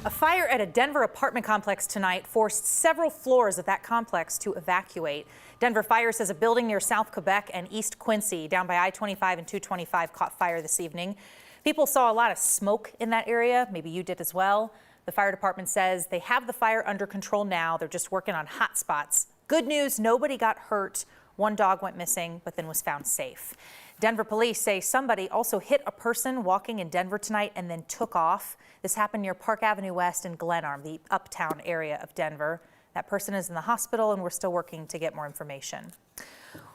A fire at a Denver apartment complex tonight forced several floors of that complex to evacuate. Denver Fire says a building near South Quebec and East Quincy down by I-25 and 225 caught fire this evening. People saw a lot of smoke in that area. Maybe you did as well. The fire department says they have the fire under control now. They're just working on hot spots. Good news, nobody got hurt. One dog went missing, but then was found safe. Denver police say somebody also hit a person walking in Denver tonight and then took off. This happened near Park Avenue West and Glenarm, the uptown area of Denver. That person is in the hospital and we're still working to get more information.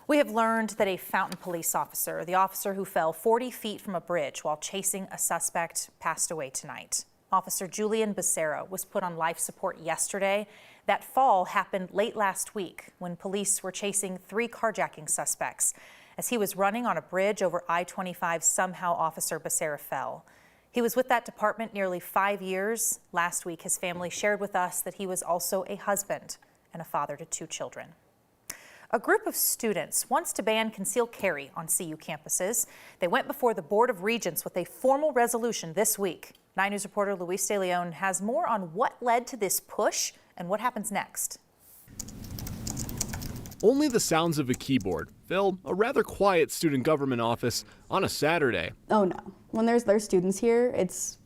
We have learned that a Fountain police officer, the officer who fell 40 feet from a bridge while chasing a suspect, passed away tonight. Officer Julian Becerra was put on life support yesterday. That fall happened late last week when police were chasing 3 carjacking suspects. As he was running on a bridge over I-25, somehow Officer Becerra fell. He was with that department nearly 5 years. Last week, his family shared with us that he was also a husband and a father to 2 children. A group of students wants to ban concealed carry on CU campuses. They went before the Board of Regents with a formal resolution this week. 9 News reporter Luis De Leon has more on what led to this push and what happens next. Only the sounds of a keyboard fill a rather quiet student government office on a Saturday. Oh no, when there's students here, it's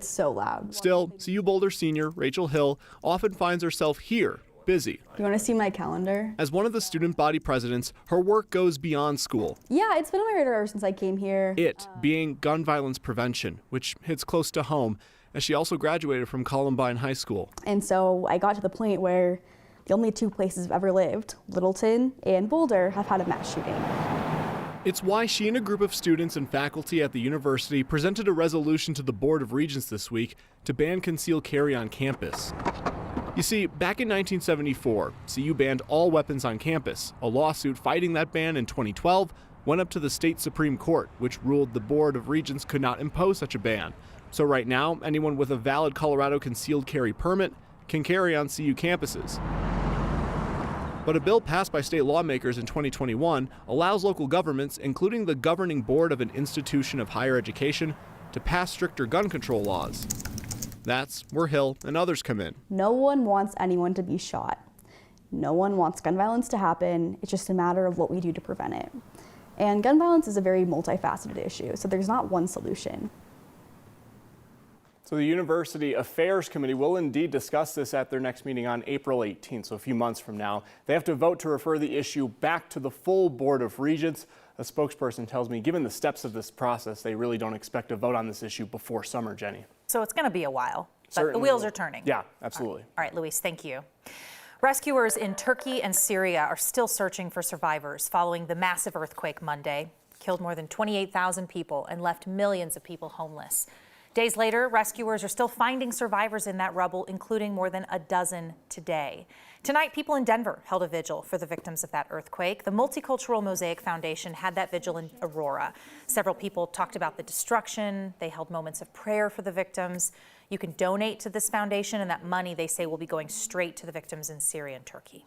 so loud. Still, CU Boulder senior Rachel Hill often finds herself here, busy. You want to see my calendar? As one of the student body presidents, her work goes beyond school. Yeah, it's been on my radar ever since I came here. It being gun violence prevention, which hits close to home, as she also graduated from Columbine High School. And so I got to the point where the only 2 places I've ever lived, Littleton and Boulder, have had a mass shooting. It's why she and a group of students and faculty at the university presented a resolution to the Board of Regents this week to ban concealed carry on campus. You see, back in 1974, CU banned all weapons on campus. A lawsuit fighting that ban in 2012 went up to the state Supreme Court, which ruled the Board of Regents could not impose such a ban. So right now, anyone with a valid Colorado concealed carry permit can carry on CU campuses. But a bill passed by state lawmakers in 2021 allows local governments, including the governing board of an institution of higher education, to pass stricter gun control laws. That's where Hill and others come in. No one wants anyone to be shot. No one wants gun violence to happen. It's just a matter of what we do to prevent it. And gun violence is a very multifaceted issue, so there's not one solution. So the University Affairs Committee will indeed discuss this at their next meeting on April 18th, so a few months from now. They have to vote to refer the issue back to the full Board of Regents. A spokesperson tells me, given the steps of this process, they really don't expect a vote on this issue before summer, Jenny. So it's going to be a while, but Certainly the wheels will. are turning. Yeah, absolutely. All right, Luis, thank you. Rescuers in Turkey and Syria are still searching for survivors following the massive earthquake Monday. Killed more than 28,000 people and left millions of people homeless. Days later, rescuers are still finding survivors in that rubble, including more than a dozen today. Tonight, people in Denver held a vigil for the victims of that earthquake. The Multicultural Mosaic Foundation had that vigil in Aurora. Several people talked about the destruction. They held moments of prayer for the victims. You can donate to this foundation, and that money, they say, will be going straight to the victims in Syria and Turkey.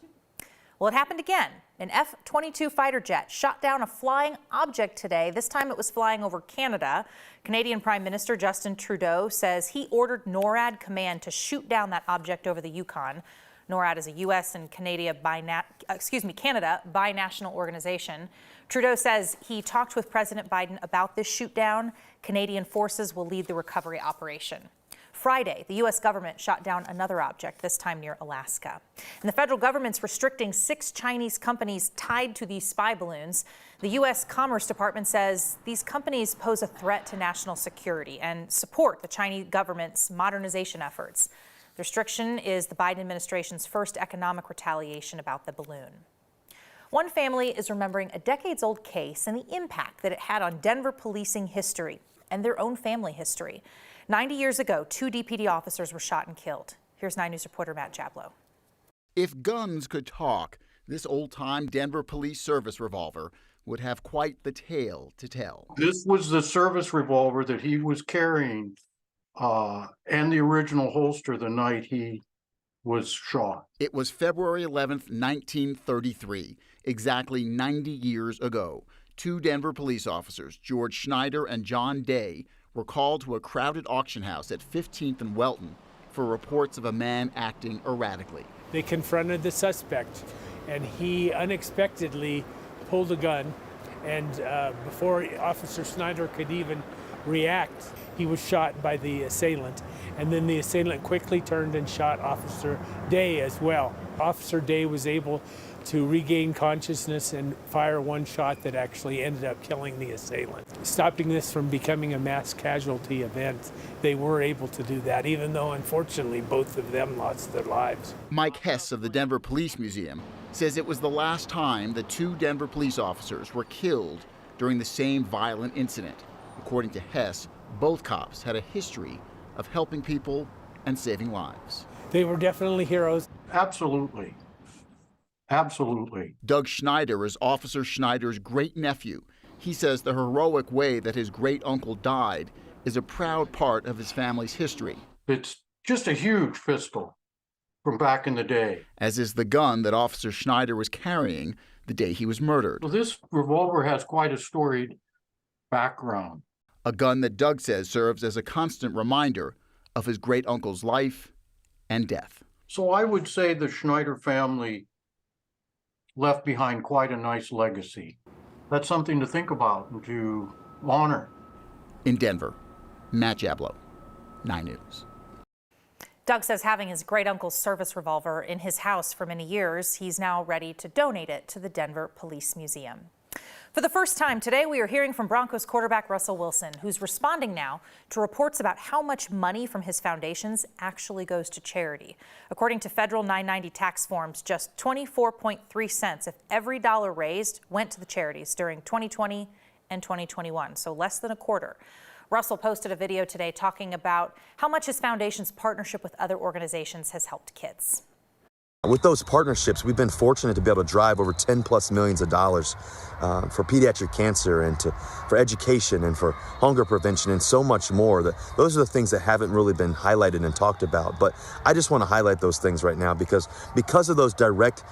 Well, it happened again. An F-22 fighter jet shot down a flying object today. This time it was flying over Canada. Canadian Prime Minister Justin Trudeau says he ordered NORAD Command to shoot down that object over the Yukon. NORAD is a U.S. and Canada binational organization. Trudeau says he talked with President Biden about this shoot down. Canadian forces will lead the recovery operation. Friday, the U.S. government shot down another object, this time near Alaska. And the federal government's restricting 6 Chinese companies tied to these spy balloons. The U.S. Commerce Department says these companies pose a threat to national security and support the Chinese government's modernization efforts. The restriction is the Biden administration's first economic retaliation about the balloon. One family is remembering a decades-old case and the impact that it had on Denver policing history and their own family history. 90 years ago, 2 DPD officers were shot and killed. Here's 9 News reporter Matt Jablow. If guns could talk, this old-time Denver Police Service revolver would have quite the tale to tell. This was the service revolver that he was carrying and the original holster the night he was shot. It was February 11th, 1933, exactly 90 years ago. 2 Denver police officers, George Schneider and John Day, were called to a crowded auction house at 15th and Welton for reports of a man acting erratically. They confronted the suspect, and he unexpectedly pulled a gun, and before Officer Schneider could even react, he was shot by the assailant, and then the assailant quickly turned and shot Officer Day as well. Officer Day was able to regain consciousness and fire one shot that actually ended up killing the assailant. Stopping this from becoming a mass casualty event, they were able to do that, even though unfortunately both of them lost their lives. Mike Hess of the Denver Police Museum says it was the last time the 2 Denver police officers were killed during the same violent incident. According to Hess, both cops had a history of helping people and saving lives. They were definitely heroes. Absolutely. Absolutely. Doug Schneider is Officer Schneider's great-nephew. He says the heroic way that his great-uncle died is a proud part of his family's history. It's just a huge pistol from back in the day. As is the gun that Officer Schneider was carrying the day he was murdered. Well, this revolver has quite a storied background. A gun that Doug says serves as a constant reminder of his great-uncle's life and death. So I would say the Schneider family left behind quite a nice legacy. That's something to think about and to honor. In Denver, Matt Jablow, 9 News. Doug says having his great-uncle's service revolver in his house for many years, he's now ready to donate it to the Denver Police Museum. For the first time today, we are hearing from Broncos quarterback Russell Wilson, who's responding now to reports about how much money from his foundations actually goes to charity. According to federal 990 tax forms, just 24.3 cents of every dollar raised went to the charities during 2020 and 2021, so less than a quarter. Russell posted a video today talking about how much his foundation's partnership with other organizations has helped kids. With those partnerships, we've been fortunate to be able to drive over $10+ million for pediatric cancer and for education and for hunger prevention and so much more. Those are the things that haven't really been highlighted and talked about. But I just want to highlight those things right now because of those direct,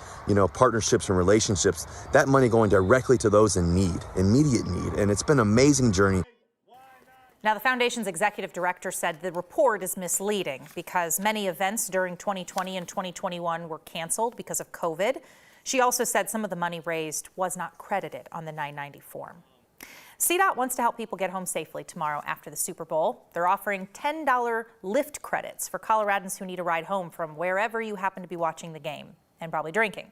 partnerships and relationships, that money going directly to those in need, immediate need. And it's been an amazing journey. Now, the foundation's executive director said the report is misleading because many events during 2020 and 2021 were canceled because of COVID. She also said some of the money raised was not credited on the 990 form. CDOT wants to help people get home safely tomorrow after the Super Bowl. They're offering $10 Lyft credits for Coloradans who need a ride home from wherever you happen to be watching the game and probably drinking.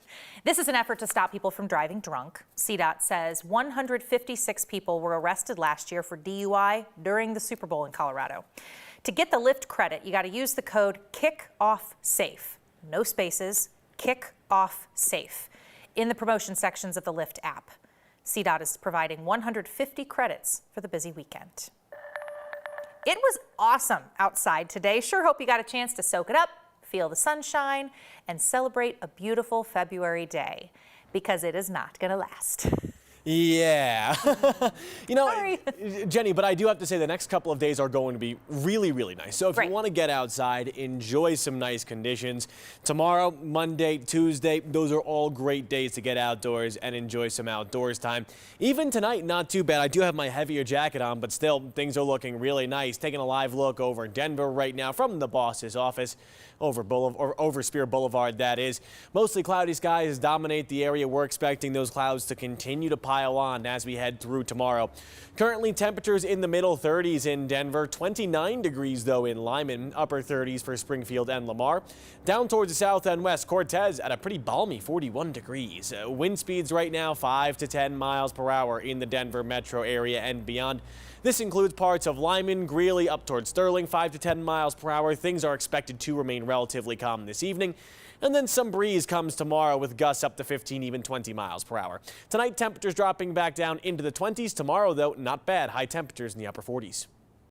This is an effort to stop people from driving drunk. CDOT says 156 people were arrested last year for DUI during the Super Bowl in Colorado. To get the Lyft credit, you got to use the code KICKOFFSAFE. No spaces, KICKOFFSAFE in the promotion sections of the Lyft app. CDOT is providing 150 credits for the busy weekend. It was awesome outside today. Sure hope you got a chance to soak it up, feel the sunshine, and celebrate a beautiful February day, because it is not going to last. Yeah. Sorry. Jenny, but I do have to say the next couple of days are going to be really, really nice. So if you want to get outside, enjoy some nice conditions. Tomorrow, Monday, Tuesday, those are all great days to get outdoors and enjoy some outdoors time. Even tonight, not too bad. I do have my heavier jacket on, but still, things are looking really nice. Taking a live look over Denver right now from the boss's office. Over Spear Boulevard, that is. Mostly cloudy skies dominate the area. We're expecting those clouds to continue to pile on as we head through tomorrow. Currently, temperatures in the middle 30s in Denver, 29 degrees though in Lyman, upper 30s for Springfield and Lamar. Down towards the south and west, Cortez at a pretty balmy 41 degrees. Wind speeds right now 5 to 10 miles per hour in the Denver metro area and beyond. This includes parts of Lyman, Greeley, up towards Sterling, 5 to 10 miles per hour. Things are expected to remain relatively calm this evening. And then some breeze comes tomorrow with gusts up to 15, even 20 miles per hour. Tonight, temperatures dropping back down into the 20s. Tomorrow, though, not bad. High temperatures in the upper 40s.